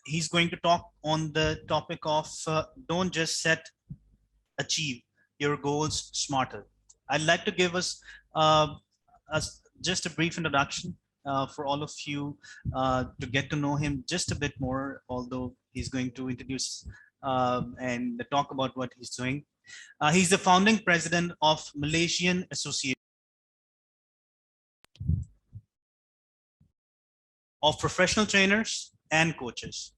He's going to talk on the topic of don't just set, achieve your goals smarter. I'd like to give us just a brief introduction for all of you to get to know him just a bit more, although he's going to introduce and talk about what he's doing. He's the founding president of Malaysian Association of Professional Trainers and Coaches.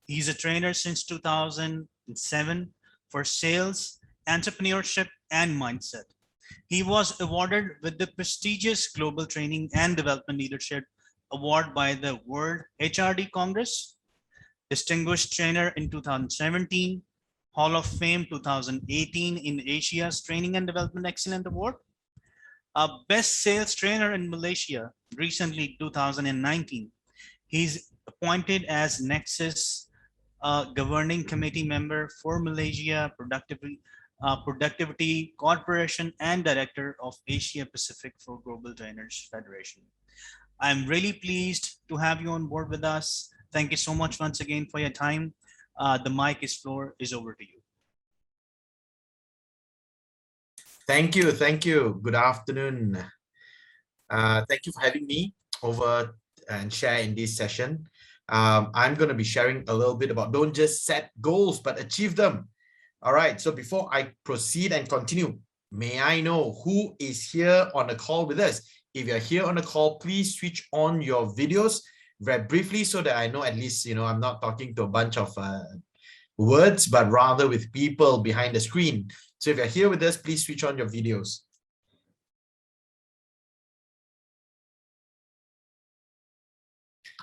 He's a trainer since 2007 for sales, entrepreneurship, and mindset. He was awarded with the prestigious Global Training and Development Leadership Award by the World HRD Congress, Distinguished Trainer in 2017, Hall of Fame 2018 in Asia's Training and Development Excellence Award, a Best Sales Trainer in Malaysia recently 2019. He's appointed as Nexus Governing Committee member for Malaysia Productivity Corporation and Director of Asia Pacific for Global Trainers Federation. I'm really pleased to have you on board with us. Thank you so much once again for your time. The floor is over to you. Thank you. Thank you. Good afternoon. Thank you for having me over and share in this session. I'm going to be sharing a little bit about don't just set goals, but achieve them. All right. So before I proceed and continue, may I know who is here on the call with us? If you're here on the call, please switch on your videos very briefly so that I know at least, I'm not talking to a bunch of words, but rather with people behind the screen. So if you're here with us, please switch on your videos.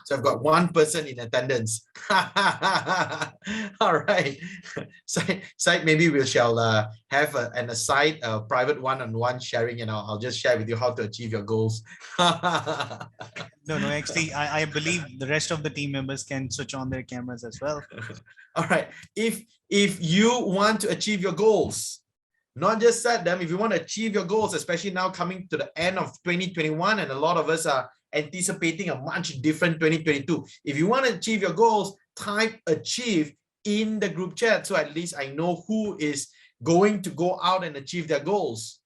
So I've got one person in attendance. All right. Side, maybe we shall have an aside, a private one-on-one sharing, and I'll just share with you how to achieve your goals. No, actually, I believe the rest of the team members can switch on their cameras as well. All right. If you want to achieve your goals, not just set them, if you want to achieve your goals, especially now coming to the end of 2021, and a lot of us are anticipating a much different 2022. If you want to achieve your goals, type achieve in the group chat so at least I know who is going to go out and achieve their goals.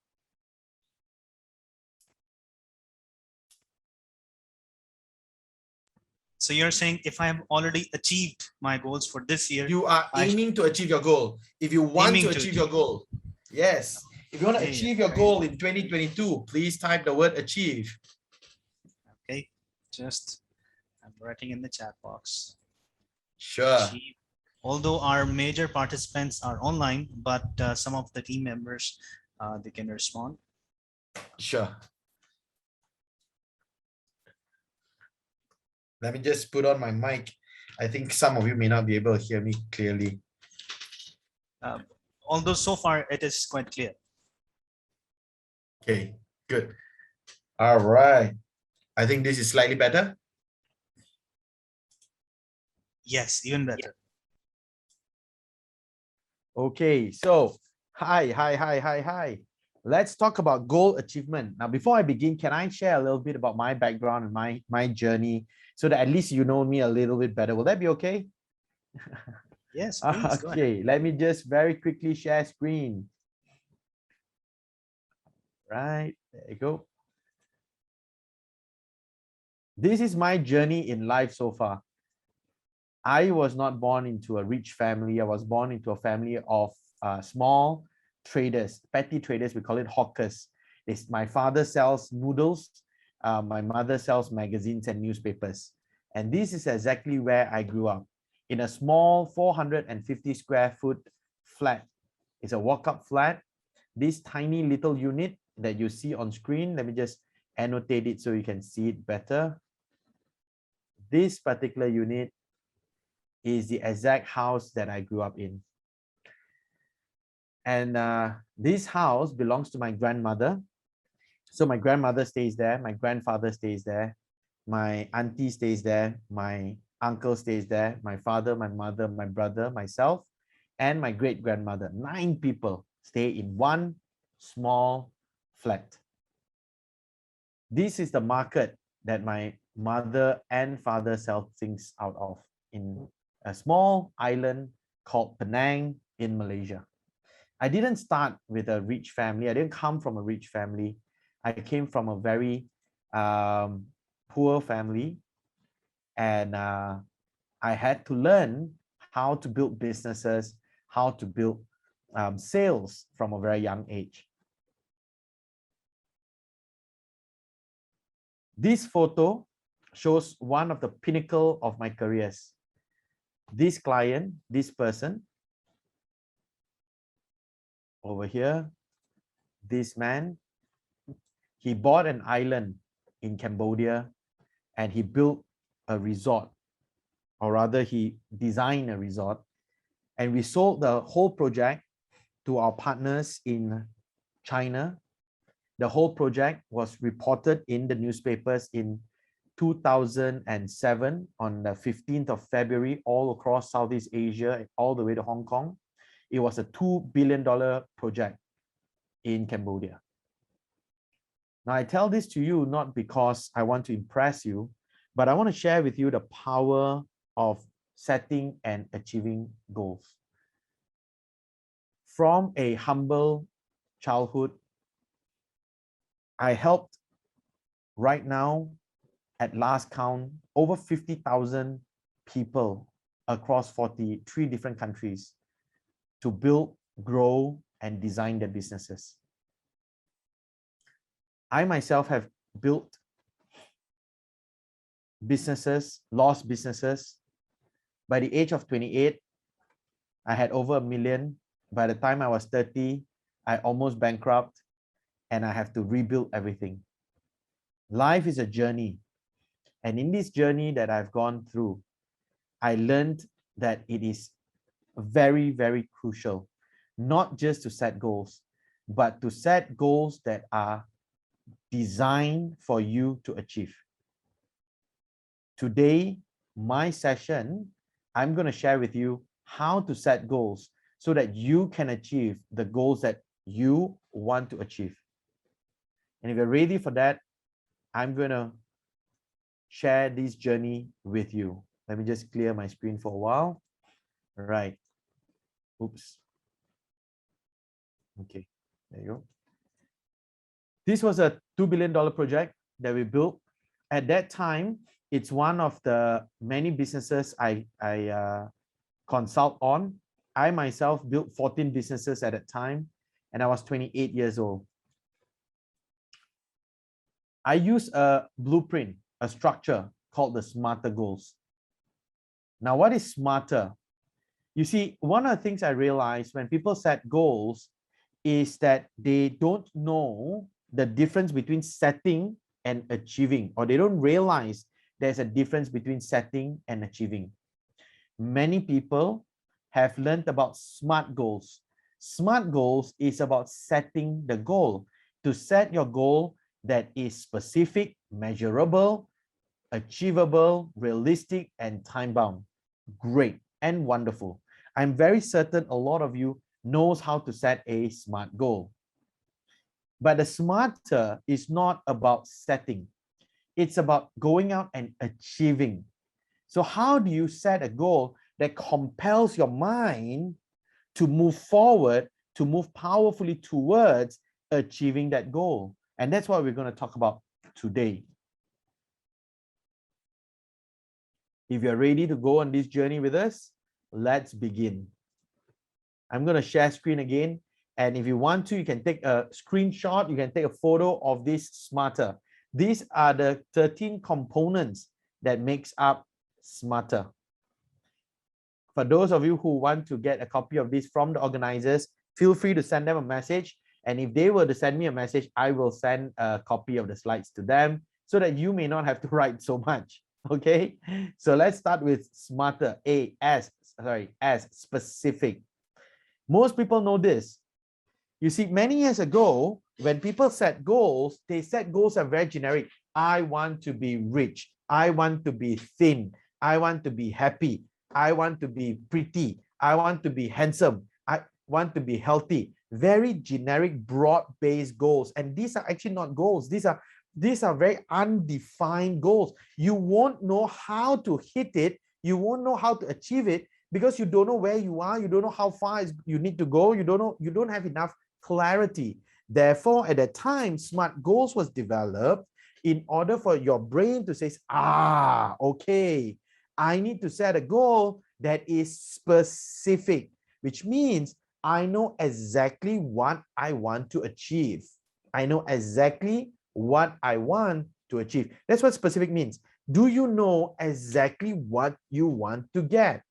So you're saying if I have already achieved my goals for this year, you are aiming to achieve your goal. If you want to achieve your goal, yes. If you want to achieve your goal in 2022, please type the word achieve. Okay, I'm writing in the chat box. Sure. Achieve. Although our major participants are online, but some of the team members, they can respond. Sure. Let me just put on my mic. I think some of you may not be able to hear me clearly. Although so far it is quite clear. Okay, good. All right. I think this is slightly better. Yes, even better. Okay, so hi. Let's talk about goal achievement. Now, before I begin, can I share a little bit about my background and my journey so that at least you know me a little bit better? Will that be okay? Yes, please. Okay, let me just very quickly share screen. Right, there you go. This is my journey in life so far. I was not born into a rich family. I was born into a family of small traders, petty traders. We call it hawkers. My father sells noodles. My mother sells magazines and newspapers. And this is exactly where I grew up, in a small 450 square foot flat. It's a walk-up flat. This tiny little unit that you see on screen, let me just annotate it so you can see it better. This particular unit is the exact house that I grew up in. And this house belongs to my grandmother. So my grandmother stays there, my grandfather stays there, my auntie stays there, my uncle stays there, my father, my mother, my brother, myself, and my great-grandmother. 9 people stay in one small flat. This is the market that my mother and father sell things out of in a small island called Penang in Malaysia. I didn't start with a rich family. I didn't come from a rich family. I came from a very poor family, and I had to learn how to build businesses, how to build sales from a very young age. This photo shows one of the pinnacle of my careers. This client, this person over here, this man, he bought an island in Cambodia and he built a resort, or rather he designed a resort, and we sold the whole project to our partners in China. The whole project was reported in the newspapers in 2007 on the 15th of February all across Southeast Asia, all the way to Hong Kong. It was a $2 billion project in Cambodia. Now, I tell this to you not because I want to impress you, but I want to share with you the power of setting and achieving goals. From a humble childhood, I helped right now, at last count, over 50,000 people across 43 different countries to build, grow, and design their businesses. I myself have built businesses, lost businesses. By the age of 28, I had over $1 million. By the time I was 30, I almost bankrupt, and I have to rebuild everything. Life is a journey. And in this journey that I've gone through, I learned that it is very, very crucial, not just to set goals, but to set goals that are designed for you to achieve. Today, my session, I'm going to share with you how to set goals so that you can achieve the goals that you want to achieve. And if you're ready for that, I'm going to share this journey with you. Let me just clear my screen for a while. Right. Oops. Okay, there you go. This was a $2 billion project that we built. At that time, it's one of the many businesses I consult on. I myself built 14 businesses at that time, and I was 28 years old. I use a blueprint, a structure called the SMARTER goals. Now, what is SMARTER? You see, one of the things I realized when people set goals is that they don't know the difference between setting and achieving, or they don't realize there's a difference between setting and achieving. Many people have learned about SMART goals. SMART goals is about setting the goal. To set your goal that is specific, measurable, achievable, realistic, and time-bound. Great and wonderful. I'm very certain a lot of you knows how to set a SMART goal. But the SMARTER is not about setting. It's about going out and achieving. So how do you set a goal that compels your mind to move forward, to move powerfully towards achieving that goal? And that's what we're going to talk about today. If you're ready to go on this journey with us, let's begin. I'm going to share screen again. And if you want to, you can take a screenshot. You can take a photo of this SMARTER. These are the 13 components that makes up SMARTER. For those of you who want to get a copy of this from the organizers, feel free to send them a message. And if they were to send me a message, I will send a copy of the slides to them so that you may not have to write so much. Okay, so let's start with SMARTER. S, specific. Most people know this. You see, many years ago, when people set goals, they set goals that are very generic. I want to be rich. I want to be thin. I want to be happy. I want to be pretty. I want to be handsome. I want to be healthy. Very generic, broad-based goals. And these are actually not goals. These are These are very undefined goals. You won't know how to hit it. You won't know how to achieve it because you don't know where you are. You don't know how far you need to go. You don't know. You don't have enough clarity. Therefore, at that time, SMART goals was developed in order for your brain to say, okay, I need to set a goal that is specific, which means I know exactly what I want to achieve. I know exactly what I want to achieve. That's what specific means. Do you know exactly what you want to get?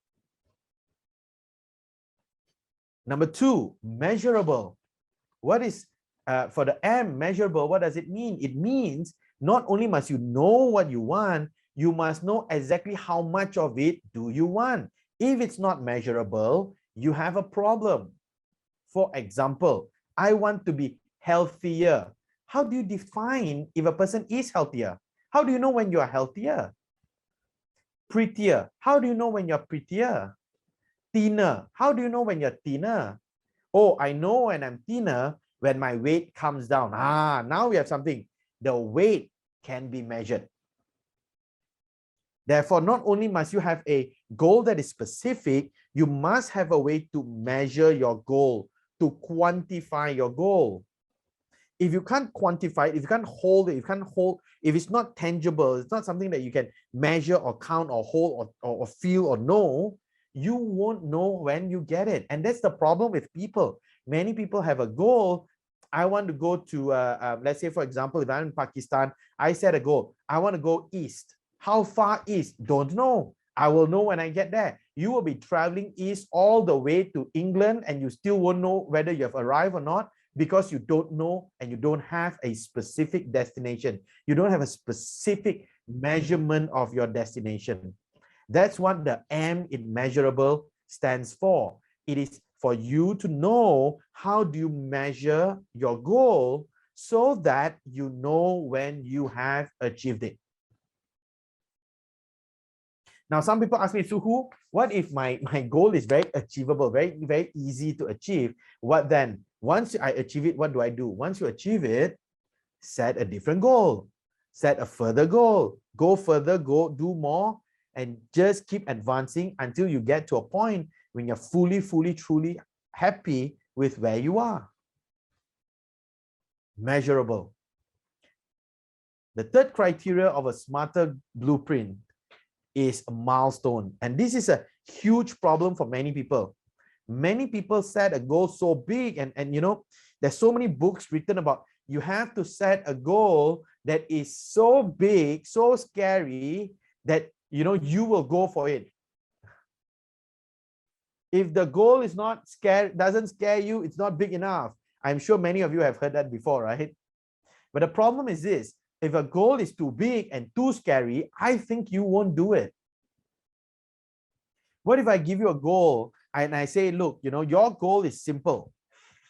Number two, measurable. What is, for the M, measurable, what does it mean? It means not only must you know what you want, you must know exactly how much of it do you want. If it's not measurable, you have a problem. For example, I want to be healthier. How do you define if a person is healthier? How do you know when you are healthier? Prettier. How do you know when you're prettier? Thinner. How do you know when you're thinner? Oh, I know when I'm thinner when my weight comes down. Now we have something. The weight can be measured. Therefore, not only must you have a goal that is specific, you must have a way to measure your goal, to quantify your goal. If you can't quantify it, if you can't hold it, if it's not tangible, it's not something that you can measure or count or hold or feel or know, you won't know when you get it. And that's the problem with people. Many people have a goal. I want to go to, let's say, for example, if I'm in Pakistan, I set a goal. I want to go east. How far east? Don't know. I will know when I get there. You will be traveling east all the way to England and you still won't know whether you have arrived or not because you don't know and you don't have a specific destination. You don't have a specific measurement of your destination. That's what the M in measurable stands for. It is for you to know how do you measure your goal so that you know when you have achieved it. Now, some people ask me, Soo Hoo, what if my goal is very achievable, very easy to achieve? What then? Once I achieve it, what do I do? Once you achieve it, set a different goal, set a further goal, go further, go do more, and just keep advancing until you get to a point when you're fully, truly happy with where you are. Measurable. The third criteria of a smarter blueprint is a milestone. And this is a huge problem for many people. Many people set a goal so big and you know, there's so many books written about you have to set a goal that is so big, so scary that you know you will go for it. If the goal is not doesn't scare you, it's not big enough. I'm sure many of you have heard that before, right? But the problem is this: if a goal is too big and too scary, I think you won't do it. What if I give you a goal and I say, look, you know, your goal is simple.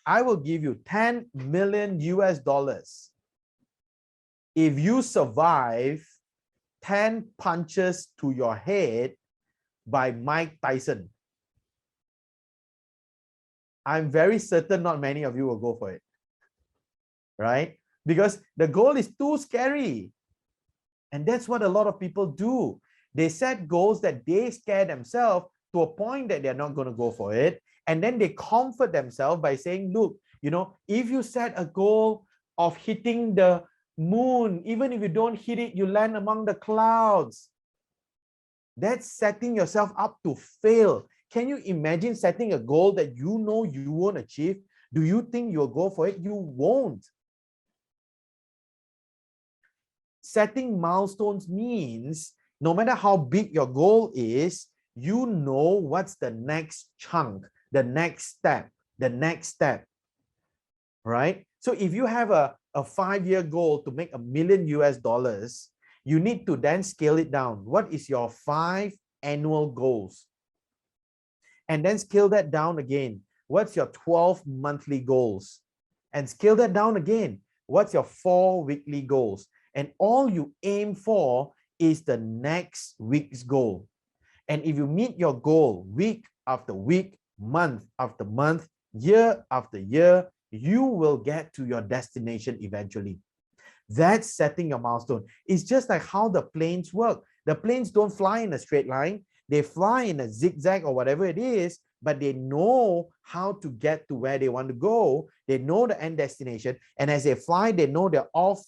I will give you 10 million US dollars if you survive 10 punches to your head by Mike Tyson. I'm very certain not many of you will go for it, right? Because the goal is too scary. And that's what a lot of people do. They set goals that they scare themselves to a point that they're not going to go for it. And then they comfort themselves by saying, look, you know, if you set a goal of hitting the moon, even if you don't hit it, you land among the clouds. That's setting yourself up to fail. Can you imagine setting a goal that you know you won't achieve? Do you think you'll go for it? You won't. Setting milestones means no matter how big your goal is, you know what's the next chunk, the next step, right? So if you have a 5-year goal to make $1 million US, you need to then scale it down. What is your 5 annual goals? And then scale that down again. What's your 12 monthly goals? And scale that down again. What's your 4 weekly goals? And all you aim for is the next week's goal. And if you meet your goal week after week, month after month, year after year, you will get to your destination eventually. That's setting your milestone. It's just like how the planes work. The planes don't fly in a straight line. They fly in a zigzag or whatever it is, but they know how to get to where they want to go. They know the end destination. And as they fly, they know they're off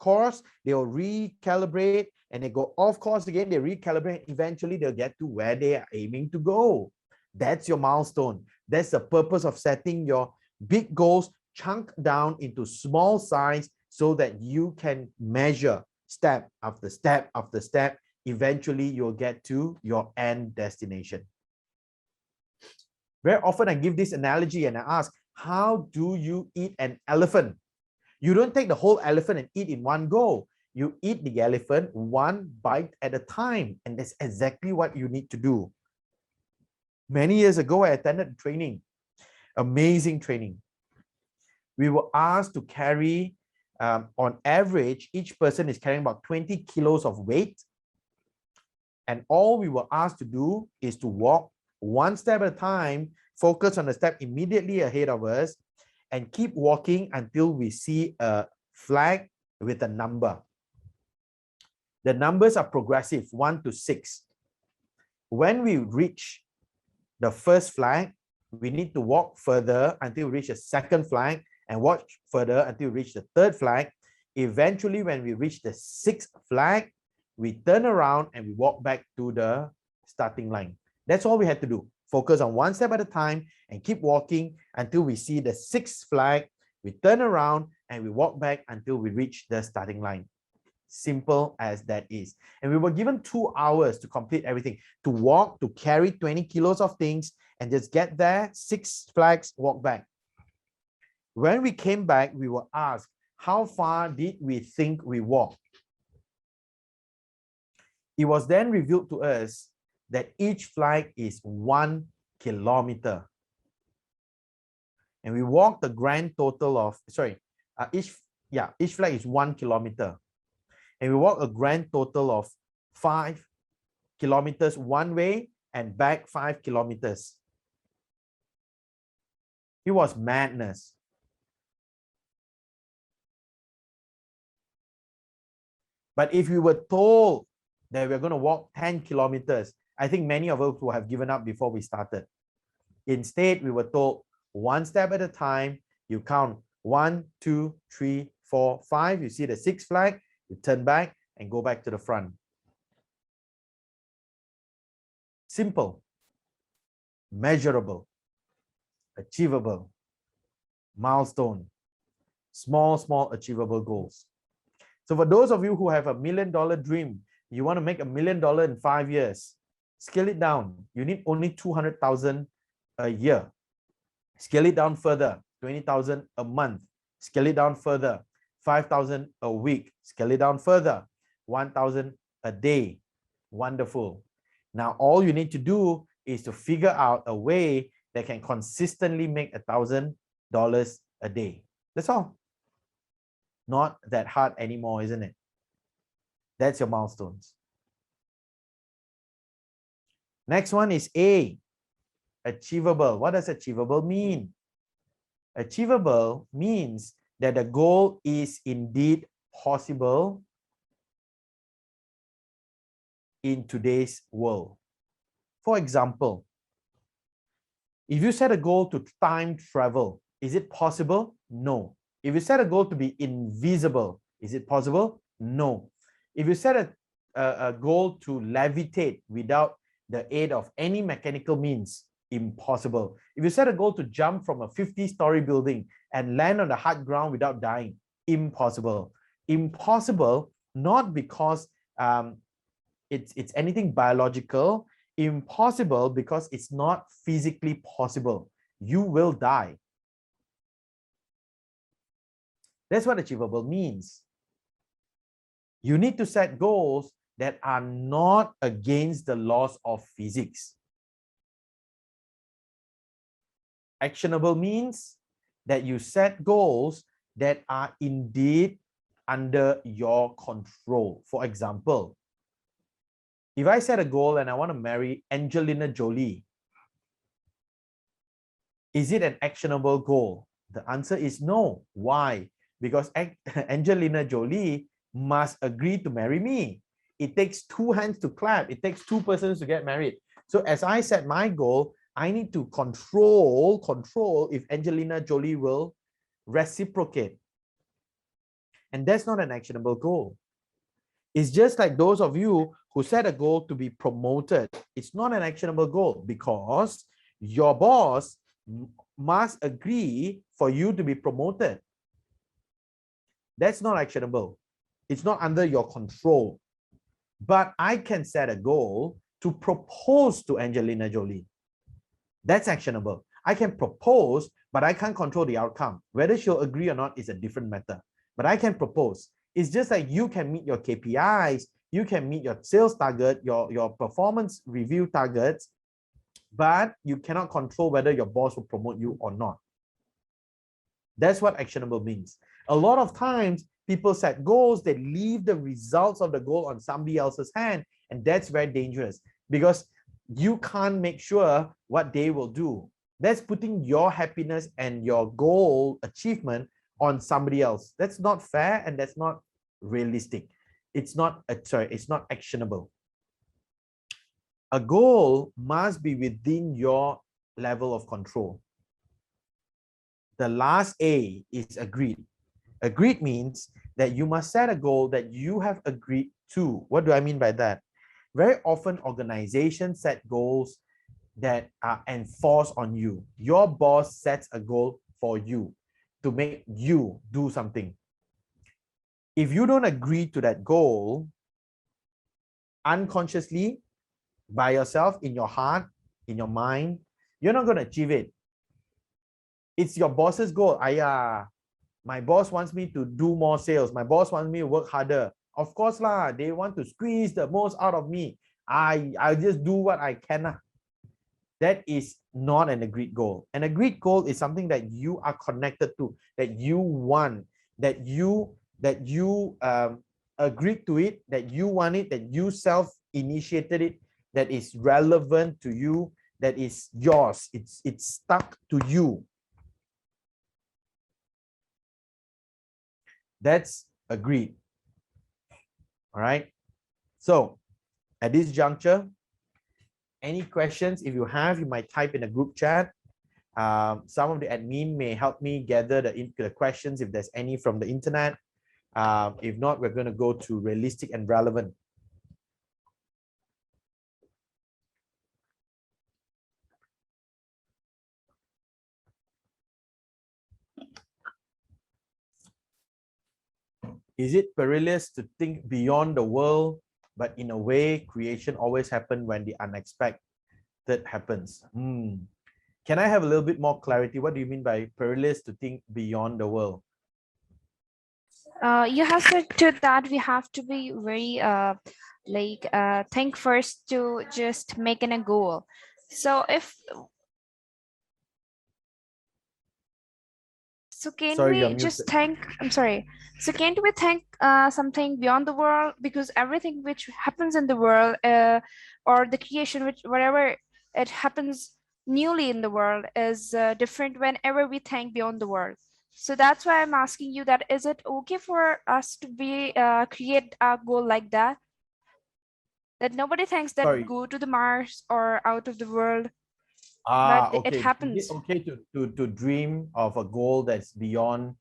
course. They'll recalibrate and they go off course again. They recalibrate. Eventually, they'll get to where they are aiming to go. That's your milestone. That's the purpose of setting your big goals, chunk down into small size so that you can measure step after step after step. Eventually, you'll get to your end destination. Very often, I give this analogy and I ask, how do you eat an elephant? You don't take the whole elephant and eat in one go. You eat the elephant one bite at a time. And that's exactly what you need to do. Many years ago, I attended training, amazing training. We were asked to carry, on average, each person is carrying about 20 kilos of weight. And all we were asked to do is to walk one step at a time, focus on the step immediately ahead of us, and keep walking until we see a flag with a number. The numbers are progressive, 1 to 6. When we reach the first flag, we need to walk further until we reach the second flag and walk further until we reach the third flag. Eventually, when we reach the 6th flag, we turn around and we walk back to the starting line. That's all we had to do. Focus on one step at a time and keep walking until we see the 6th flag. We turn around and we walk back until we reach the starting line. Simple as that is. And we were given 2 hours to complete everything, to walk, to carry 20 kilos of things and just get there, 6 flags, walk back. When we came back, we were asked, how far did we think we walked? It was then revealed to us that each flag is 1 kilometer. And we walked the grand total of, each flag is 1 kilometer. And we walked a grand total of 5 kilometers one way and back 5 kilometers. It was madness. But if we were told that we're going to walk 10 kilometers, I think many of us would have given up before we started. Instead, we were told one step at a time, you count 1, 2, 3, 4, 5. You see the 6th flag, you turn back and go back to the front. Simple, measurable, achievable, milestone, small achievable goals. So for those of you who have $1 million dream, you want to make $1 million in 5 years, scale it down. You need only 200,000 a year. Scale it down further, 20,000 a month. Scale it down further, 5,000 a week. Scale it down further, 1,000 a day. Wonderful. Now, all you need to do is to figure out a way that can consistently make $1,000 a day. That's all. Not that hard anymore, isn't it? That's your milestones. Next one is A, achievable. What does achievable mean? Achievable means that the goal is indeed possible in today's world. For example, if you set a goal to time travel, is it possible? No. If you set a goal to be invisible, is it possible? No. If you set a goal to levitate without the aid of any mechanical means, impossible. If you set a goal to jump from a 50-story building and land on the hard ground without dying, impossible. Impossible, not because it's anything biological, impossible because it's not physically possible. You will die. That's what achievable means. You need to set goals that are not against the laws of physics. Actionable means that you set goals that are indeed under your control. For example, if I set a goal and I want to marry Angelina Jolie, is it an actionable goal? The answer is no. Why? because Angelina Jolie must agree to marry me. It takes two hands to clap. It takes two persons to get married. So as I set my goal, I need to control if Angelina Jolie will reciprocate. And that's not an actionable goal. It's just like those of you who set a goal to be promoted. It's not an actionable goal because your boss must agree for you to be promoted. That's not actionable. It's not under your control. But I can set a goal to propose to Angelina Jolie. That's actionable. I can propose, but I can't control the outcome. Whether she'll agree or not is a different matter. But I can propose. It's just like you can meet your KPIs, you can meet your sales target, your performance review targets, but you cannot control whether your boss will promote you or not. That's what actionable means. A lot of times, people set goals, they leave the results of the goal on somebody else's hand, and that's very dangerous because you can't make sure what they will do. That's putting your happiness and your goal achievement on somebody else. That's not fair and that's not realistic. It's not actionable. A goal must be within your level of control. The last A is agreed. Agreed means that you must set a goal that you have agreed to. What do I mean by that? Very often organizations set goals that are enforced on you. Your boss sets a goal for you to make you do something. If you don't agree to that goal, unconsciously, by yourself, in your heart, in your mind, you're not going to achieve it. It's your boss's goal. My boss wants me to do more sales. My boss wants me to work harder. Of course, they want to squeeze the most out of me. I'll just do what I can. That is not an agreed goal. An agreed goal is something that you are connected to, that you want, that you agreed to it, that you want it, that you self-initiated it, that is relevant to you, that is yours. It's stuck to you. That's agreed. All right. So at this juncture, any questions? If you have, you might type in a group chat. Some of the admin may help me gather the questions if there's any from the internet. If not, we're going to go to realistic and relevant. Is it perilous to think beyond the world, but in a way, creation always happens when the unexpected happens? Can I have a little bit more clarity? What do you mean by perilous to think beyond the world? You have said to that we have to be very think first to just making a goal. So can we just think, I'm sorry. So can't we think something beyond the world, because everything which happens in the world or the creation, which whatever it happens newly in the world is different whenever we think beyond the world. So that's why I'm asking you that, is it okay for us to be create a goal like that? That nobody thinks that go to the Mars or out of the world. But okay. it happens. Is it okay to dream of a goal that's beyond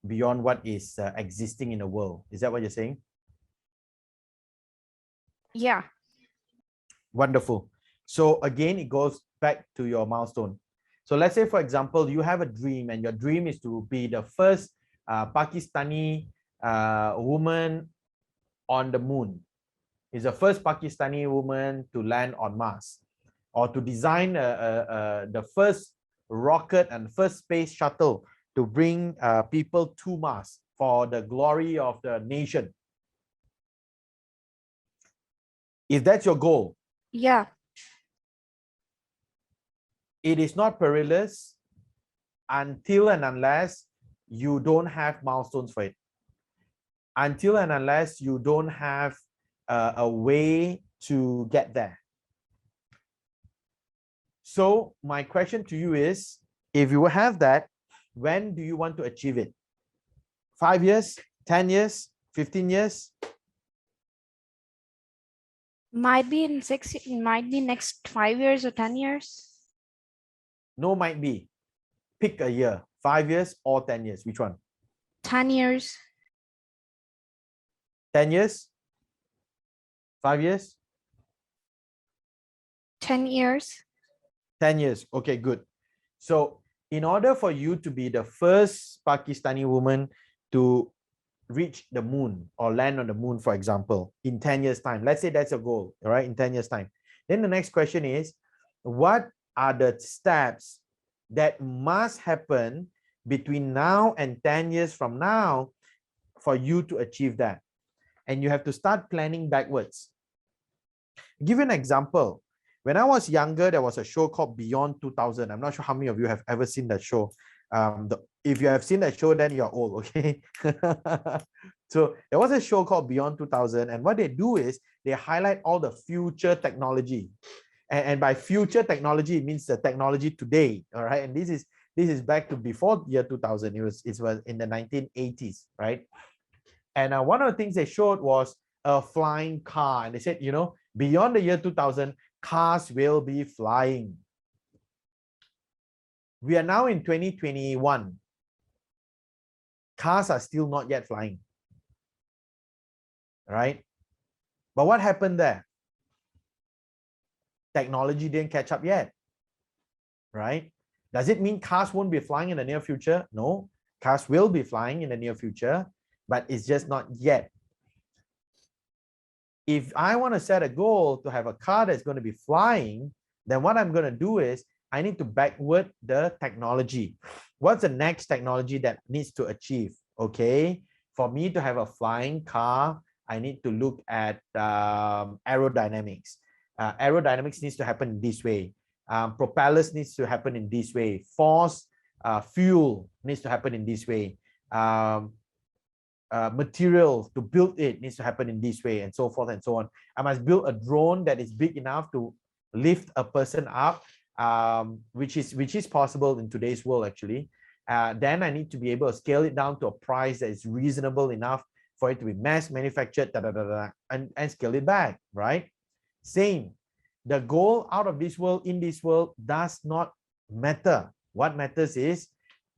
what is existing in the world? Is that what you're saying? Yeah. Wonderful. So again, it goes back to your milestone. So let's say, for example, you have a dream and your dream is to be the first Pakistani woman on the moon. Is the first Pakistani woman to land on Mars, or to design the first rocket and first space shuttle to bring people to Mars for the glory of the nation. If that's your goal, yeah, it is not perilous until and unless you don't have milestones for it. Until and unless you don't have a way to get there. So my question to you is, if you have that, when do you want to achieve it? 5 years, 10 years, 15 years? Might be in might be next 5 years or 10 years. No, might be. Pick a year, 5 years or 10 years. Which one? 10 years. 10 years? 5 years? 10 years. 10 years. Okay, good. So in order for you to be the first Pakistani woman to reach the moon or land on the moon, for example, in 10 years time, let's say that's a goal, all right, in 10 years time. Then the next question is, what are the steps that must happen between now and 10 years from now for you to achieve that? And you have to start planning backwards. I'll give you an example. When I was younger, there was a show called Beyond 2000. I'm not sure how many of you have ever seen that show. If you have seen that show, then you're old, okay? So there was a show called Beyond 2000, and what they do is they highlight all the future technology. And by future technology, it means the technology today, all right? And this is back to before year 2000. It was in the 1980s, right? And one of the things they showed was a flying car. And they said, you know, beyond the year 2000, cars will be flying. We are now in 2021. Cars are still not yet flying. Right? But what happened there? Technology didn't catch up yet. Right? Does it mean cars won't be flying in the near future? No. Cars will be flying in the near future, but it's just not yet. If I want to set a goal to have a car that's going to be flying, then what I'm going to do is I need to backward the technology. What's the next technology that needs to achieve? Okay, for me to have a flying car, I need to look at aerodynamics. Aerodynamics needs to happen in this way. Propellers needs to happen in this way. Force, fuel needs to happen in this way. Material to build it needs to happen in this way, and so forth and so on. I must build a drone that is big enough to lift a person up, which is possible in today's world actually. Then I need to be able to scale it down to a price that is reasonable enough for it to be mass manufactured, and scale it back, right? Same. The goal out of this world, in this world, does not matter. What matters is,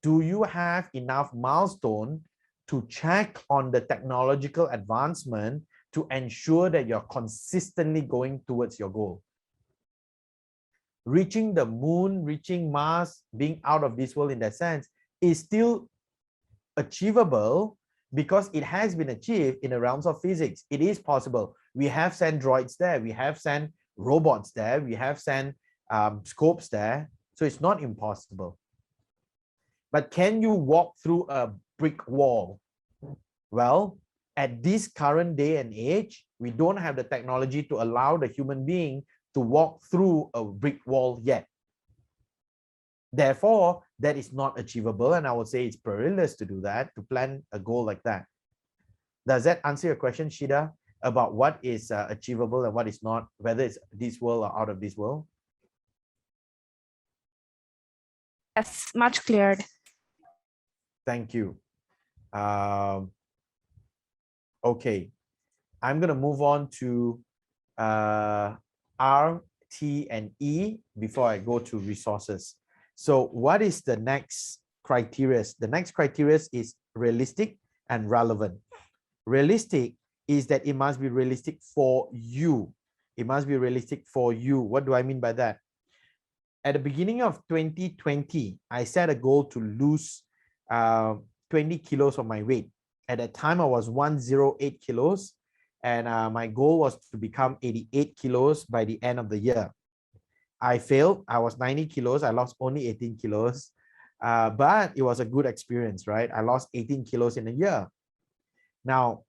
do you have enough milestone to check on the technological advancement to ensure that you're consistently going towards your goal? Reaching the moon, reaching Mars, being out of this world in that sense is still achievable because it has been achieved in the realms of physics. It is possible. We have sent droids there. We have sent robots there. We have sent scopes there. So it's not impossible. But can you walk through a brick wall? Well, at this current day and age, we don't have the technology to allow the human being to walk through a brick wall yet. Therefore, that is not achievable, and I would say it's perilous to do that, to plan a goal like that. Does that answer your question, Shida, about what is achievable and what is not, whether it's this world or out of this world? Yes, much cleared. Thank you. Okay, I'm going to move on to R, T, and E before I go to resources. So what is the next criteria? The next criteria is realistic and relevant. Realistic is that it must be realistic for you. It must be realistic for you. What do I mean by that? At the beginning of 2020, I set a goal to lose 20 kilos of my weight. At that time, I was 108 kilos, and my goal was to become 88 kilos by the end of the year. I failed. I was 90 kilos. I lost only 18 kilos, but it was a good experience, right? I lost 18 kilos in a year. Now,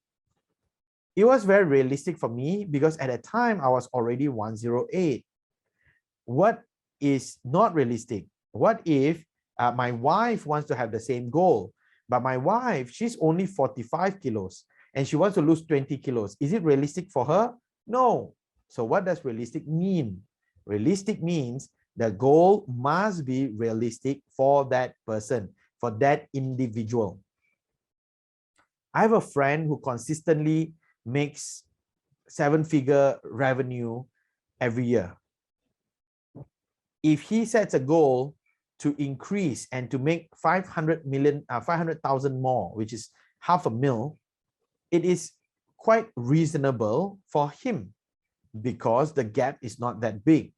it was very realistic for me because at that time, I was already 108. What is not realistic? What if my wife wants to have the same goal, but my wife, she's only 45 kilos and she wants to lose 20 kilos. Is it realistic for her? No. So what does realistic mean? Realistic means the goal must be realistic for that person, for that individual. I have a friend who consistently makes 7-figure revenue every year. If he sets a goal to increase and to make 500,000 more, which is $500,000, it is quite reasonable for him because the gap is not that big.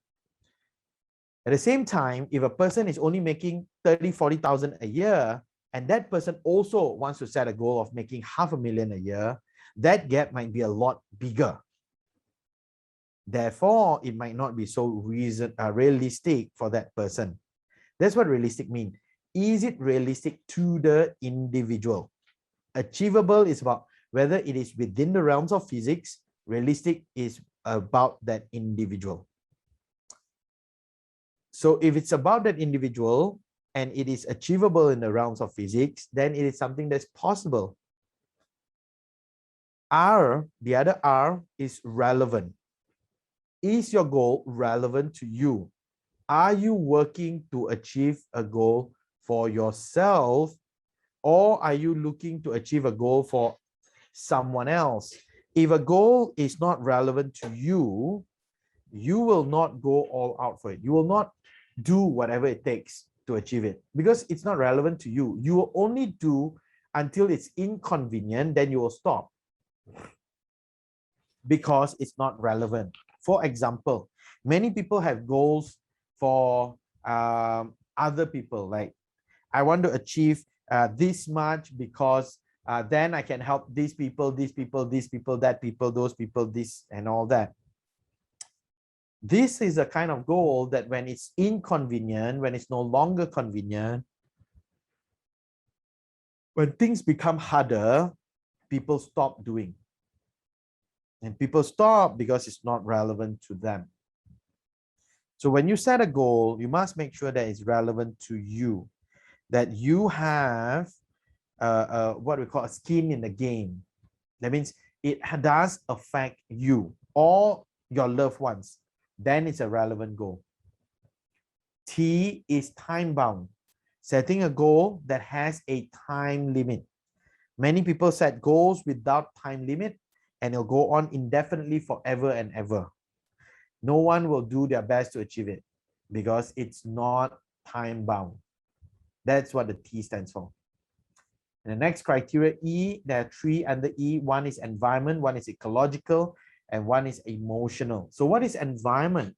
At the same time, if a person is only making 30,000-40,000 a year, and that person also wants to set a goal of making $500,000 a year, that gap might be a lot bigger. Therefore, it might not be so realistic for that person. That's what realistic means. Is it realistic to the individual? Achievable is about whether it is within the realms of physics. Realistic is about that individual. So if it's about that individual and it is achievable in the realms of physics, then it is something that's possible. R, the other R, is relevant. Is your goal relevant to you? Are you working to achieve a goal for yourself, or are you looking to achieve a goal for someone else? If a goal is not relevant to you, you will not go all out for it. You will not do whatever it takes to achieve it because it's not relevant to you. You will only do until it's inconvenient, then you will stop because it's not relevant. For example, many people have goals for other people, like I want to achieve this much because then I can help these people, that people, those people, this and all that. This is a kind of goal that when it's inconvenient, when it's no longer convenient, when things become harder, people stop doing. And people stop because it's not relevant to them. So when you set a goal, you must make sure that it's relevant to you, that you have what we call a skin in the game. That means it does affect you or your loved ones. Then it's a relevant goal. T is time bound, setting a goal that has a time limit. Many people set goals without time limit and it'll go on indefinitely forever and ever. No one will do their best to achieve it because it's not time bound. That's what the T stands for. And the next criteria, E, there are 3 under E. One is environment, one is ecological, and one is emotional. So what is environment?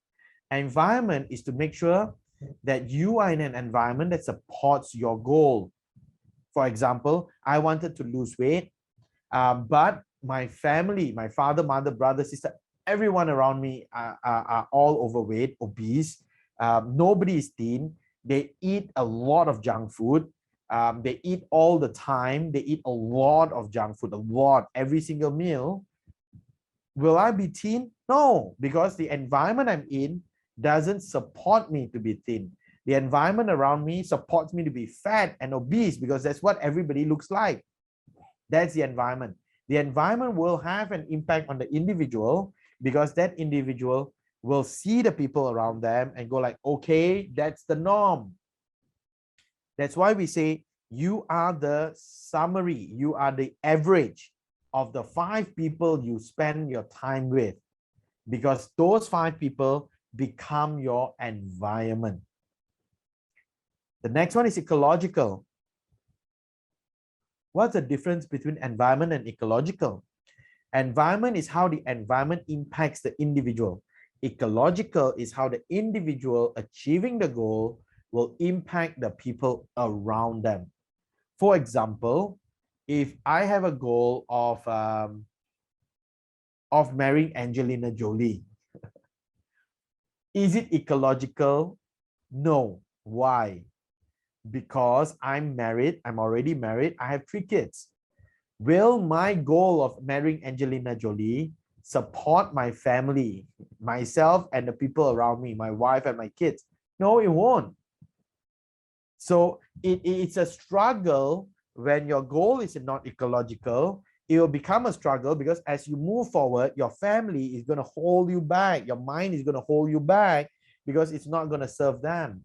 Environment is to make sure that you are in an environment that supports your goal. For example, I wanted to lose weight, but my family, my father, mother, brother, sister, everyone around me are all overweight, obese. Nobody is thin. They eat a lot of junk food. They eat all the time. They eat a lot of junk food, a lot, every single meal. Will I be thin? No, because the environment I'm in doesn't support me to be thin. The environment around me supports me to be fat and obese because that's what everybody looks like. That's the environment. The environment will have an impact on the individual because that individual will see the people around them and go like, okay, that's the norm. That's why we say you are the summary, you are the average of the 5 people you spend your time with, because those 5 people become your environment. The next one is ecological. What's the difference between environment and ecological? Environment is how the environment impacts the individual. Ecological is how the individual achieving the goal will impact the people around them. For example, if I have a goal of marrying Angelina Jolie, is it ecological? No. Why? Because I'm married, I'm already married, I have 3 kids. Will my goal of marrying Angelina Jolie support my family, myself and the people around me, my wife and my kids? No, it won't. So it's a struggle when your goal is not ecological. It will become a struggle because as you move forward, your family is going to hold you back. Your mind is going to hold you back because it's not going to serve them.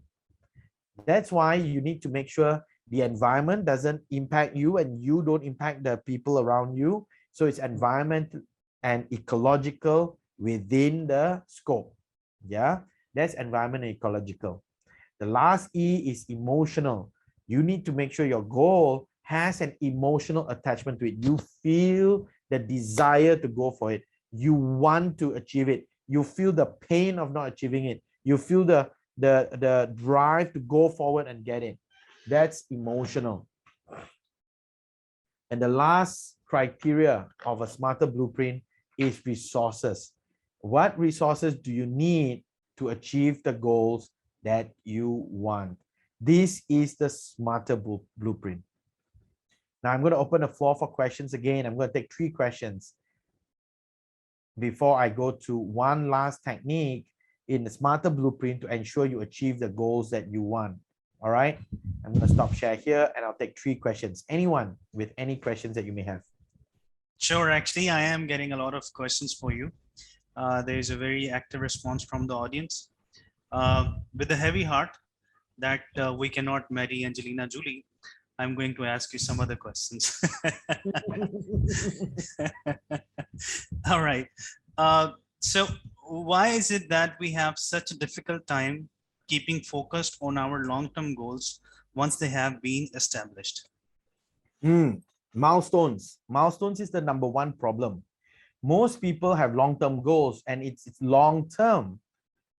That's why you need to make sure The environment doesn't impact you and you don't impact the people around you. So it's environment and ecological within the scope. Yeah, that's environment and ecological. The last E is emotional. You need to make sure your goal has an emotional attachment to it. You feel the desire to go for it. You want to achieve it. You feel the pain of not achieving it. You feel the drive to go forward and get it. That's emotional. And the last criteria of a smarter blueprint is resources. What resources do you need to achieve the goals that you want? This is the smarter blueprint. Now I'm going to open the floor for questions again. I'm going to take 3 questions before I go to one last technique in the smarter blueprint to ensure you achieve the goals that you want. All right, I'm going to stop share here and I'll take 3 questions. Anyone with any questions that you may have? Sure, actually, I am getting a lot of questions for you. There is a very active response from the audience. With a heavy heart that we cannot marry Angelina Jolie, I'm going to ask you some other questions. All right. So why is it that we have such a difficult time keeping focused on our long-term goals once they have been established? Milestones. Milestones is the #1 problem. Most people have long-term goals and it's long-term,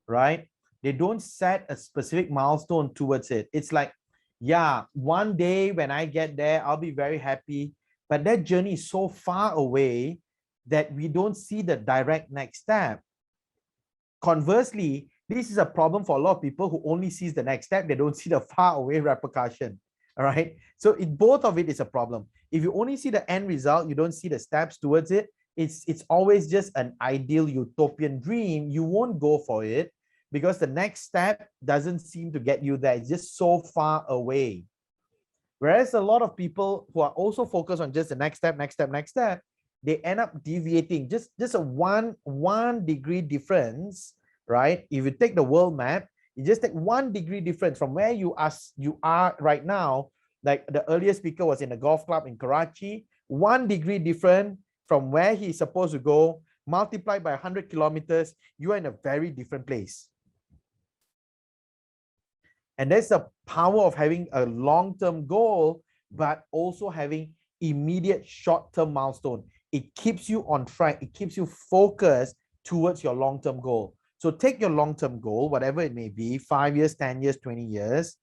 right? They don't set a specific milestone towards it. It's like, yeah, one day when I get there, I'll be very happy. But that journey is so far away that we don't see the direct next step. Conversely, this is a problem for a lot of people who only sees the next step. They don't see the far away repercussion. All right. So both of it is a problem. If you only see the end result, you don't see the steps towards it. It's always just an ideal utopian dream. You won't go for it because the next step doesn't seem to get you there. It's just so far away. Whereas a lot of people who are also focused on just the next step, they end up deviating just a one degree difference, right? If you take the world map, you just take 1 degree difference from where you are right now. Like the earlier speaker was in a golf club in Karachi, 1 degree different from where he's supposed to go, multiplied by 100 kilometers, you are in a very different place. And that's the power of having a long-term goal, but also having immediate short-term milestone. It keeps you on track. It keeps you focused towards your long-term goal. So take your long-term goal, whatever it may be, 5 years, 10 years, 20 years,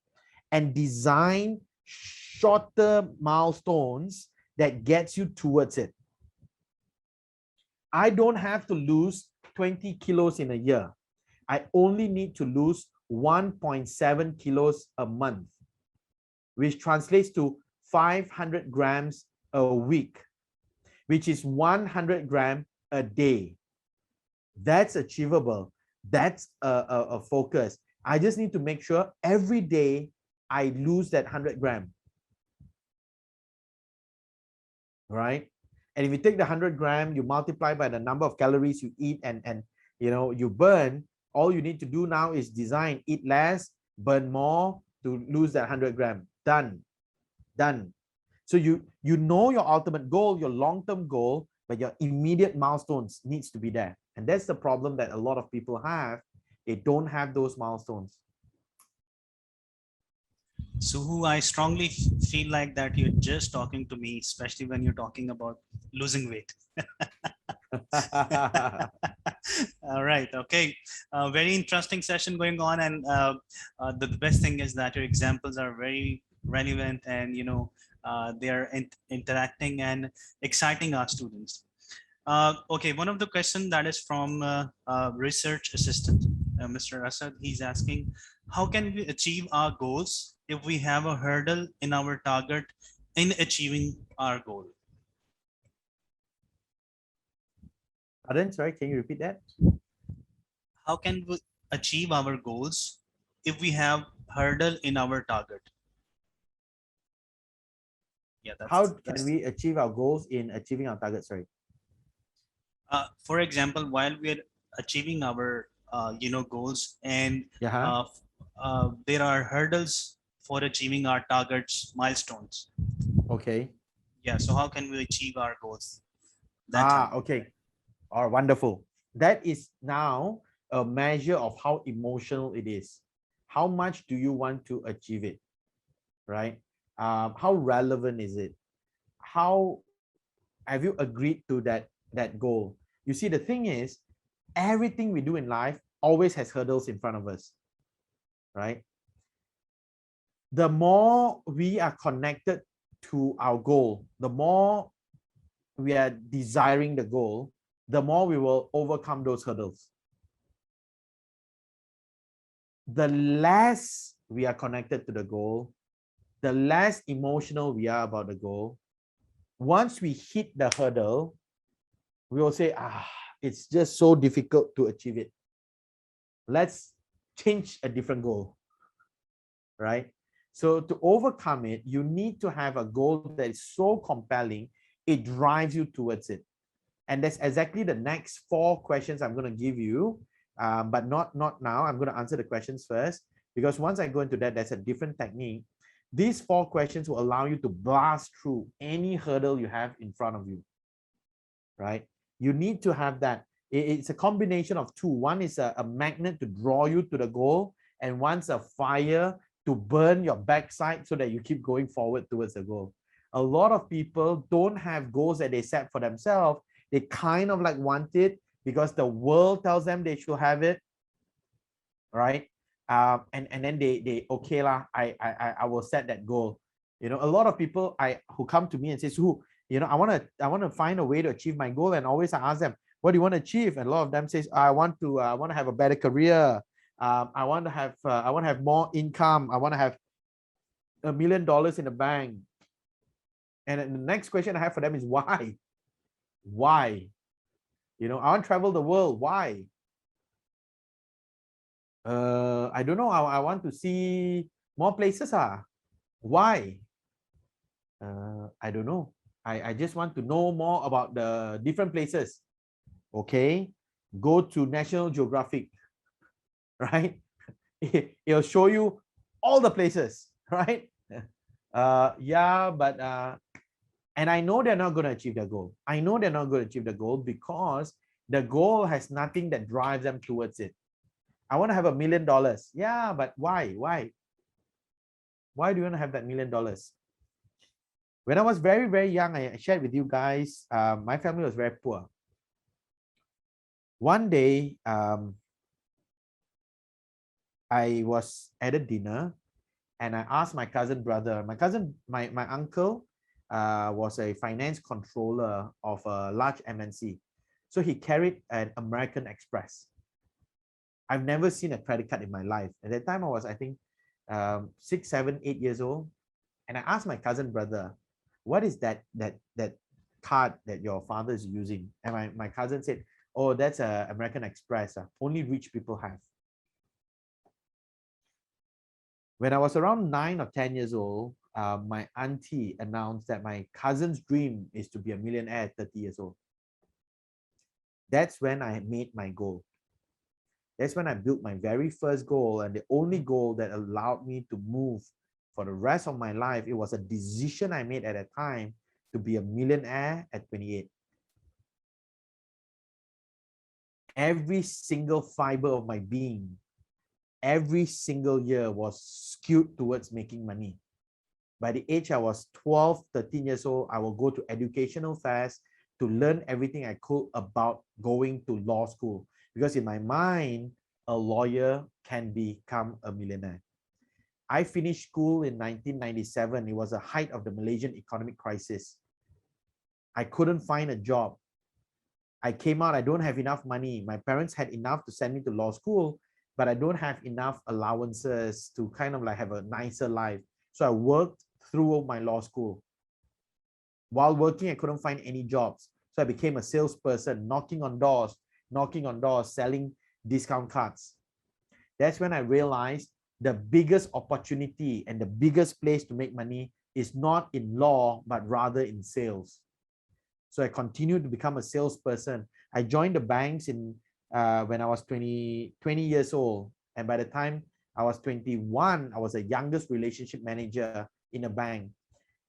and design shorter milestones that gets you towards it. I don't have to lose 20 kilos in a year. I only need to lose 1.7 kilos a month, which translates to 500 grams a week, which is 100 grams a day. That's achievable. That's a focus. I just need to make sure every day I lose that 100 grams. Right? And if you take the 100 grams, you multiply by the number of calories you eat and you burn, all you need to do now is design, eat less, burn more to lose that 100 grams. Done. So you know your ultimate goal, your long-term goal, but your immediate milestones needs to be there. And that's the problem that a lot of people have. They don't have those milestones. Soo Hoo, I strongly feel like that you're just talking to me, especially when you're talking about losing weight. All right. Okay. Very interesting session going on. And the best thing is that your examples are very relevant and, they are interacting and exciting our students. Okay. One of the questions that is from research assistant, Mr. Asad, he's asking, how can we achieve our goals if we have a hurdle in our target in achieving our goal? Pardon, sorry, can you repeat that? How can we achieve our goals if we have hurdle in our target? Yeah, how can we achieve our goals in achieving our target? Sorry. For example, while we are achieving our goals and there are hurdles for achieving our targets, milestones. Okay. Yeah. So how can we achieve our goals? That time. Okay. All right, wonderful. That is now a measure of how emotional it is. How much do you want to achieve it, right? How relevant is it? How have you agreed to that goal? You see, the thing is, everything we do in life always has hurdles in front of us, right? The more we are connected to our goal, the more we are desiring the goal, the more we will overcome those hurdles. The less we are connected to the goal, the less emotional we are about the goal. Once we hit the hurdle, we will say, it's just so difficult to achieve it. Let's change a different goal, right? So to overcome it, you need to have a goal that is so compelling, it drives you towards it. And that's exactly the next 4 questions I'm going to give you, but not now. I'm going to answer the questions first, because once I go into that, that's a different technique. These 4 questions will allow you to blast through any hurdle you have in front of you, right? You need to have that. It's a combination of 2. One is a magnet to draw you to the goal, and one's a fire to burn your backside so that you keep going forward towards the goal. A lot of people don't have goals that they set for themselves. They kind of like want it because the world tells them they should have it, right? And then they okay lah, I will set that goal. You know, a lot of people who come to me and say, Soo, you know, I want to find a way to achieve my goal, and always I ask them, what do you want to achieve? And a lot of them says, I want to have a better career. I want to have more income. I want to have $1 million in the bank. And then the next question I have for them is why? Why? You know, I want to travel the world. Why? I don't know. I want to see more places. Why? I don't know. I just want to know more about the different places. Okay, go to National Geographic, right? It'll show you all the places, right? Yeah, but and I know they're not going to achieve their goal. I know they're not going to achieve the goal because the goal has nothing that drives them towards it. I want to have $1 million. Yeah, but why? Why do you want to have that $1 million? When I was very, very young, I shared with you guys, my family was very poor. One day, I was at a dinner and I asked my cousin brother, my uncle was a finance controller of a large MNC. So he carried an American Express. I've never seen a credit card in my life. At that time, I was, I think, 6, 7, 8 years old. And I asked my cousin brother, what is that card that your father is using? And my cousin said, oh, that's an American Express. Only rich people have. When I was around 9 or 10 years old, my auntie announced that my cousin's dream is to be a millionaire at 30 years old. That's when I made my goal. That's when I built my very first goal, and the only goal that allowed me to move for the rest of my life. It was a decision I made at that time to be a millionaire at 28. Every single fiber of my being, every single year was skewed towards making money. By the age I was 12, 13 years old, I will go to educational fairs to learn everything I could about going to law school. Because in my mind, a lawyer can become a millionaire. I finished school in 1997. It was the height of the Malaysian economic crisis. I couldn't find a job. I came out, I don't have enough money. My parents had enough to send me to law school, but I don't have enough allowances to kind of like have a nicer life. So I worked through my law school. While working, I couldn't find any jobs. So I became a salesperson, knocking on doors, selling discount cards. That's when I realized the biggest opportunity and the biggest place to make money is not in law, but rather in sales. So I continued to become a salesperson. I joined the banks in when I was 20 years old. And by the time I was 21. I was the youngest relationship manager in a bank.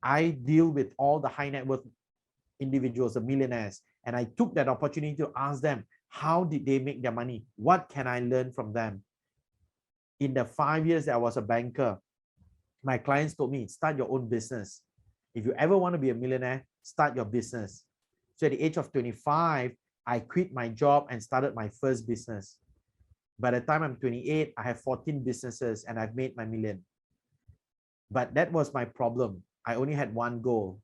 I deal with all the high net worth individuals, the millionaires, and I took that opportunity to ask them, how did they make their money? What can I learn from them? In the 5 years that I was a banker, my clients told me, start your own business. If you ever want to be a millionaire, start your business. So at the age of 25, I quit my job and started my first business. By the time I'm 28, I have 14 businesses and I've made my million. But that was my problem. I only had one goal.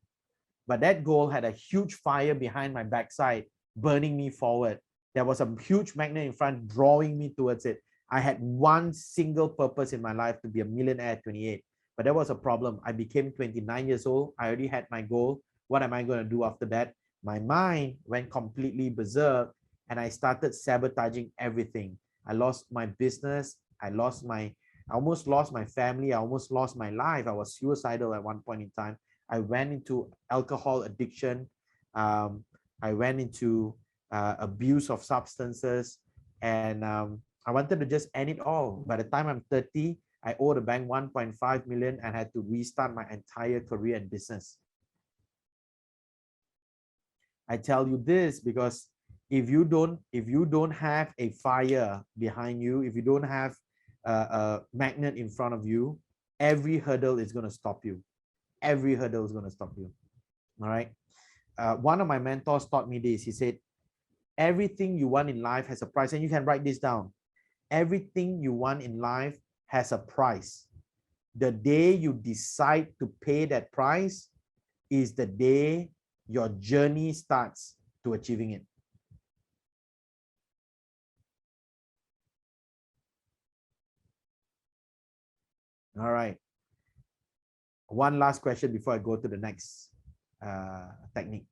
But that goal had a huge fire behind my backside, burning me forward. There was a huge magnet in front, drawing me towards it. I had one single purpose in my life, to be a millionaire at 28. But that was a problem. I became 29 years old. I already had my goal. What am I going to do after that? My mind went completely berserk and I started sabotaging everything. I lost my business. I almost lost my family. I almost lost my life. I was suicidal at one point in time. I went into alcohol addiction. I went into abuse of substances, and I wanted to just end it all. By the time I'm 30, I owed the bank 1.5 million and had to restart my entire career and business. I tell you this because if you don't have a fire behind you, if you don't have a magnet in front of you, every hurdle is going to stop you. Every hurdle is going to stop you. All right. One of my mentors taught me this. He said, everything you want in life has a price, and you can write this down. Everything you want in life has a price. The day you decide to pay that price is the day your journey starts to achieving it. All right. One last question before I go to the next technique.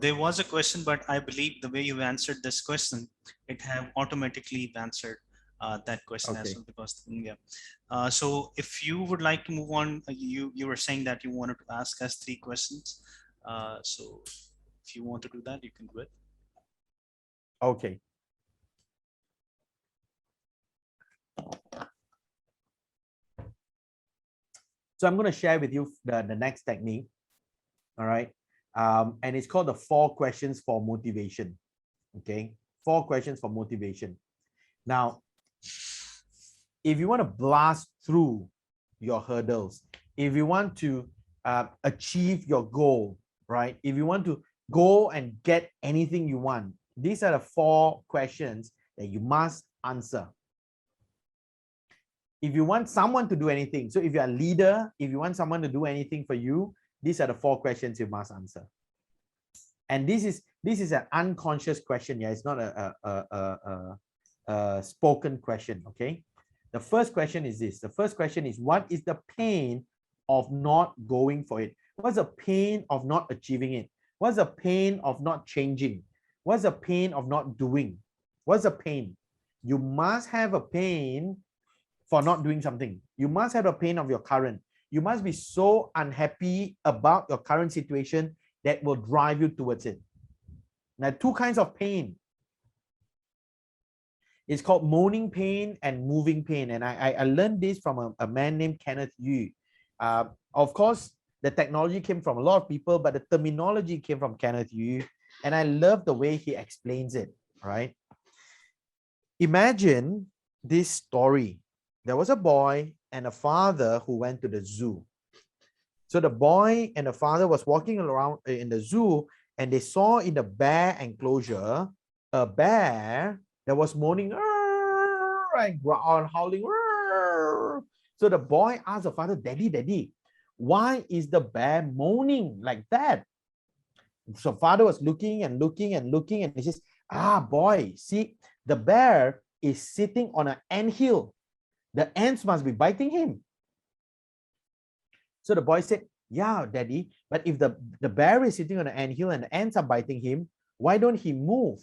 There was a question, but I believe the way you answered this question, it have automatically answered that question as well, because yeah. So if you would like to move on, you were saying that you wanted to ask us 3 questions. So if you want to do that, you can do it. Okay. So I'm going to share with you the next technique. All right. And it's called the 4 questions for motivation. Okay. 4 questions for motivation. Now, if you want to blast through your hurdles, if you want to achieve your goal, right? If you want to go and get anything you want, these are the 4 questions that you must answer. If you want someone to do anything, so if you're a leader, if you want someone to do anything for you, these are the 4 questions you must answer. And this is an unconscious question. Yeah, it's not a spoken question. Okay. The first question is this. The first question is, what is the pain of not going for it? What's the pain of not achieving it? What's the pain of not changing? What's the pain of not doing? What's the pain? You must have a pain for not doing something. You must have a pain of your current. You must be so unhappy about your current situation that will drive you towards it. Now, 2 kinds of pain. It's called moaning pain and moving pain. And I learned this from a man named Kenneth Yu. Of course, the technology came from a lot of people, but the terminology came from Kenneth Yu. And I love the way he explains it, right? Imagine this story. There was a boy and a father who went to the zoo. So the boy and the father was walking around in the zoo, and they saw in the bear enclosure a bear that was moaning and howling. So the boy asked the father, Daddy, why is the bear moaning like that? So father was looking and he says, boy, see, the bear is sitting on an anthill. The ants must be biting him. So the boy said, yeah, Daddy, but if the bear is sitting on an anthill and the ants are biting him, why don't he move?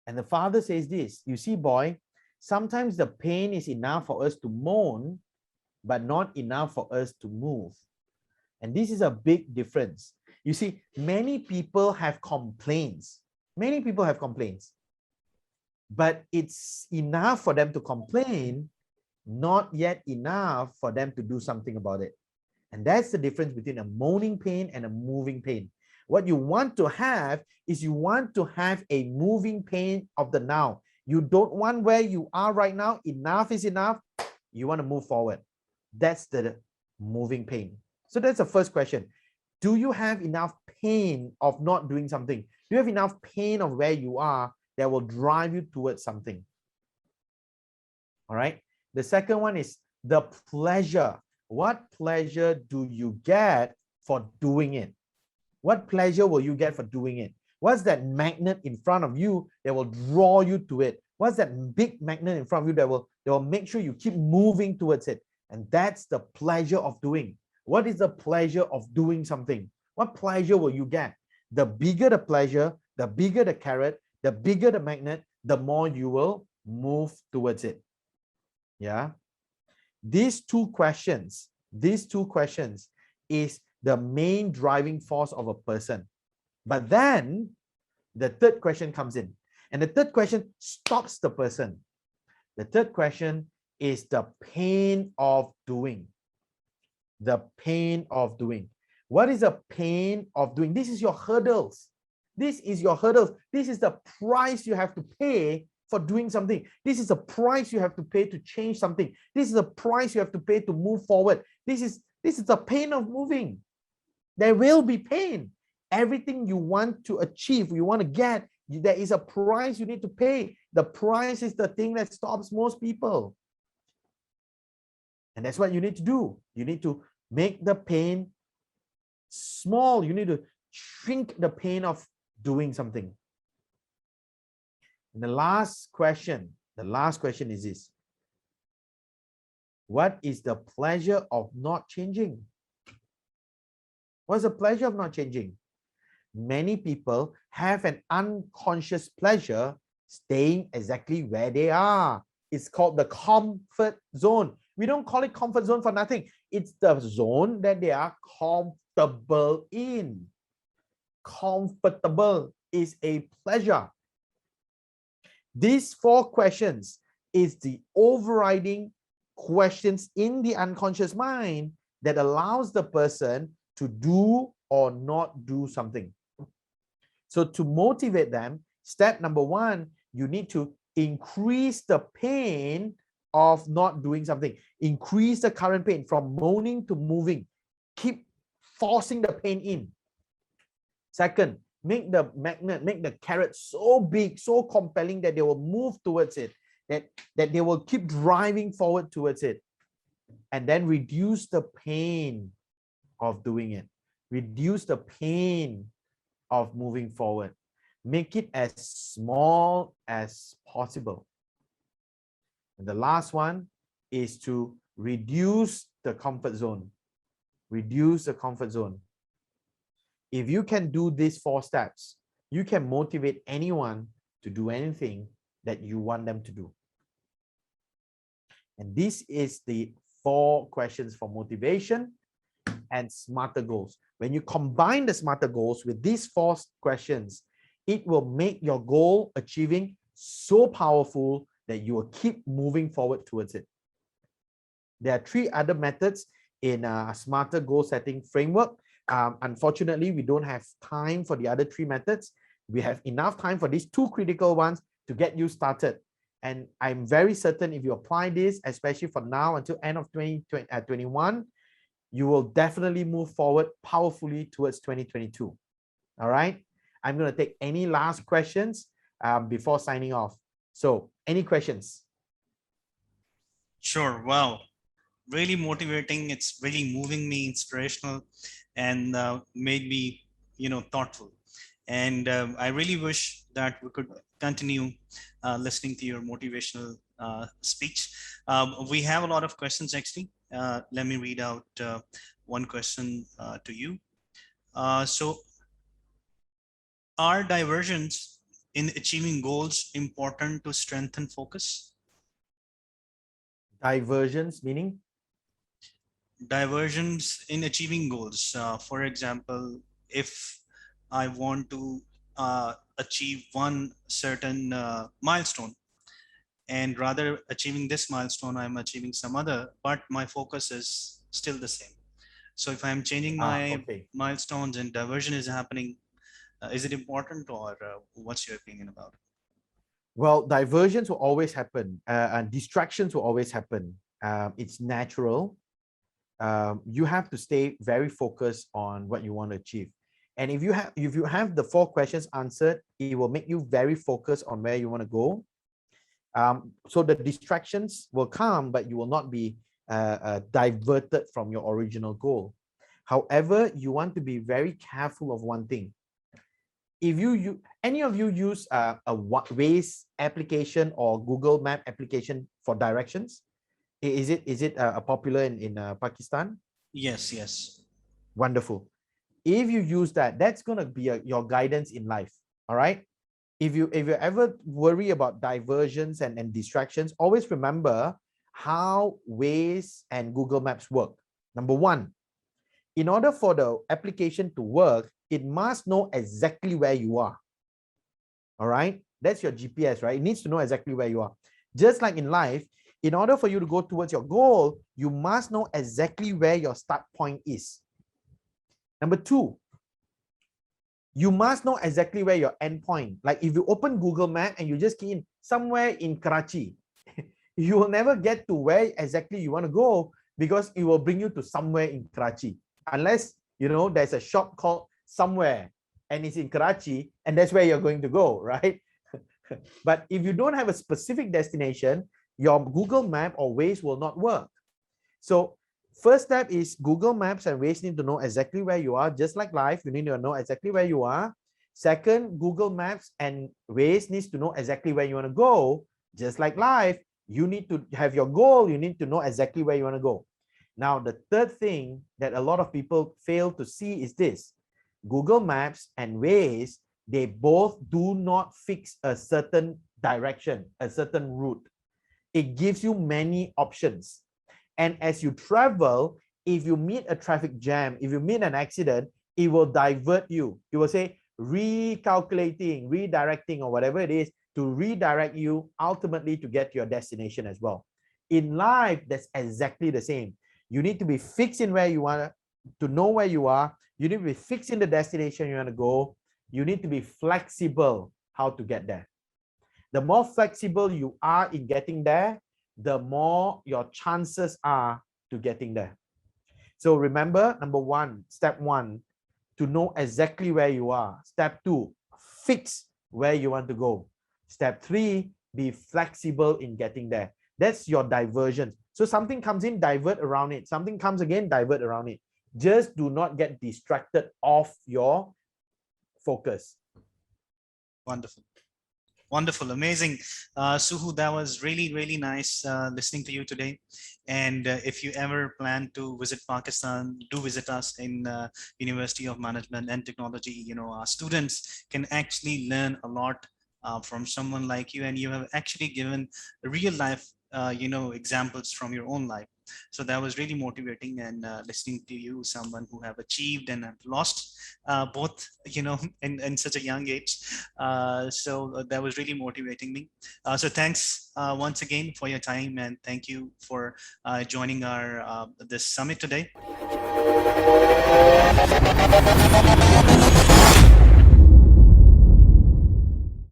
And the father says this, you see, boy, sometimes the pain is enough for us to moan, but not enough for us to move. And this is a big difference. You see, many people have complaints. Many people have complaints. but it's enough for them to complain, not yet enough for them to do something about it. And that's the difference between a moaning pain and a moving pain. What you want to have is you want to have a moving pain of the now. You don't want where you are right now. Enough is enough. You want to move forward. That's the moving pain. So that's the first question. Do you have enough pain of not doing something? Do you have enough pain of where you are that will drive you towards something? All right. The second one is the pleasure. What pleasure do you get for doing it? What pleasure will you get for doing it? What's that magnet in front of you that will draw you to it? What's that big magnet in front of you that will make sure you keep moving towards it? And that's the pleasure of doing. What is the pleasure of doing something? What pleasure will you get? The bigger the pleasure, the bigger the carrot, the bigger the magnet, the more you will move towards it. Yeah. These two questions is the main driving force of a person. But then the third question comes in, and the third question stops the person. The third question is the pain of doing. The pain of doing. What is the pain of doing? This is your hurdles. This is your hurdles. This is the price you have to pay for doing something. This is a price you have to pay to change something. This is a price you have to pay to move forward. This is the pain of moving. There will be pain. Everything you want to achieve, you want to get, there is a price you need to pay. The price is the thing that stops most people. And that's what you need to do. You need to make the pain small. You need to shrink the pain of doing something. And the last question is this. What is the pleasure of not changing? What's the pleasure of not changing? Many people have an unconscious pleasure staying exactly where they are. It's called the comfort zone. We don't call it comfort zone for nothing. It's the zone that they are comfortable in. Comfortable is a pleasure. These 4 questions is the overriding questions in the unconscious mind that allows the person to do or not do something. So to motivate them, step number 1, you need to increase the pain of not doing something. Increase the current pain from moaning to moving. Keep forcing the pain in. Second, make the magnet, make the carrot so big, so compelling that they will move towards it, that they will keep driving forward towards it. And then reduce the pain of doing it. Reduce the pain of moving forward. Make it as small as possible. And the last one is to reduce the comfort zone. Reduce the comfort zone. If you can do these 4 steps, you can motivate anyone to do anything that you want them to do. And this is the 4 questions for motivation and smarter goals. When you combine the smarter goals with these 4 questions, it will make your goal achieving so powerful that you will keep moving forward towards it. There are 3 other methods in a smarter goal setting framework. Unfortunately, we don't have time for the other 3 methods. We have enough time for these 2 critical ones to get you started. And I'm very certain if you apply this, especially for now until end of 2021, you will definitely move forward powerfully towards 2022. All right. I'm going to take any last questions before signing off. So any questions? Sure. Wow. Really motivating. It's really moving me, inspirational, and made me, thoughtful. And I really wish that we could continue listening to your motivational speech. We have a lot of questions actually. Let me read out one question to you. So, are diversions in achieving goals important to strengthen focus? Diversions meaning? Diversions in achieving goals. For example, if I want to achieve one certain milestone. And rather achieving this milestone, I'm achieving some other, but my focus is still the same. So if I'm changing my Okay. milestones and diversion is happening, is it important, or what's your opinion about it? Well, diversions will always happen, and distractions will always happen. It's natural. You have to stay very focused on what you want to achieve. And if you have the 4 questions answered, it will make you very focused on where you want to go. So the distractions will come, but you will not be diverted from your original goal. However, you want to be very careful of one thing. If any of you use a Waze application or Google Map application for directions, is it popular in Pakistan? Yes. Wonderful. If you use that, that's going to be your guidance in life. All right. If you ever worry about diversions and distractions, always remember how Waze and Google Maps work. Number 1, in order for the application to work, it must know exactly where you are. All right. That's your GPS, right? It needs to know exactly where you are. Just like in life, in order for you to go towards your goal, you must know exactly where your start point is. Number 2, you must know exactly where your end point. Like if you open Google Map and you just key in somewhere in Karachi, you will never get to where exactly you want to go, because it will bring you to somewhere in Karachi. Unless, there's a shop called Somewhere and it's in Karachi and that's where you're going to go, right? But if you don't have a specific destination, your Google Map or Waze will not work. So first step is Google Maps and Waze need to know exactly where you are. Just like life, you need to know exactly where you are. Second, Google Maps and Waze needs to know exactly where you want to go. Just like life, you need to have your goal. You need to know exactly where you want to go. Now, the third thing that a lot of people fail to see is this. Google Maps and Waze, they both do not fix a certain direction, a certain route. It gives you many options. And as you travel, if you meet a traffic jam, if you meet an accident, it will divert you. It will say recalculating, redirecting, or whatever it is, to redirect you ultimately to get to your destination as well. In life, that's exactly the same. You need to be fixed in where you want to know where you are. You need to be fixed in the destination you want to go. You need to be flexible how to get there. The more flexible you are in getting there, the more your chances are to getting there. So remember, number 1, step 1, to know exactly where you are. Step 2, fix where you want to go. Step 3, be flexible in getting there. That's your diversion. So something comes in, divert around it. Something comes again, divert around it. Just do not get distracted off your focus. Wonderful, amazing. Soo Hoo, that was really, really nice listening to you today. And if you ever plan to visit Pakistan, do visit us in University of Management and Technology. Our students can actually learn a lot from someone like you, and you have actually given real life examples from your own life. So that was really motivating, and listening to you, someone who have achieved and have lost both, in such a young age. So that was really motivating me. So thanks once again for your time, and thank you for joining our this summit today.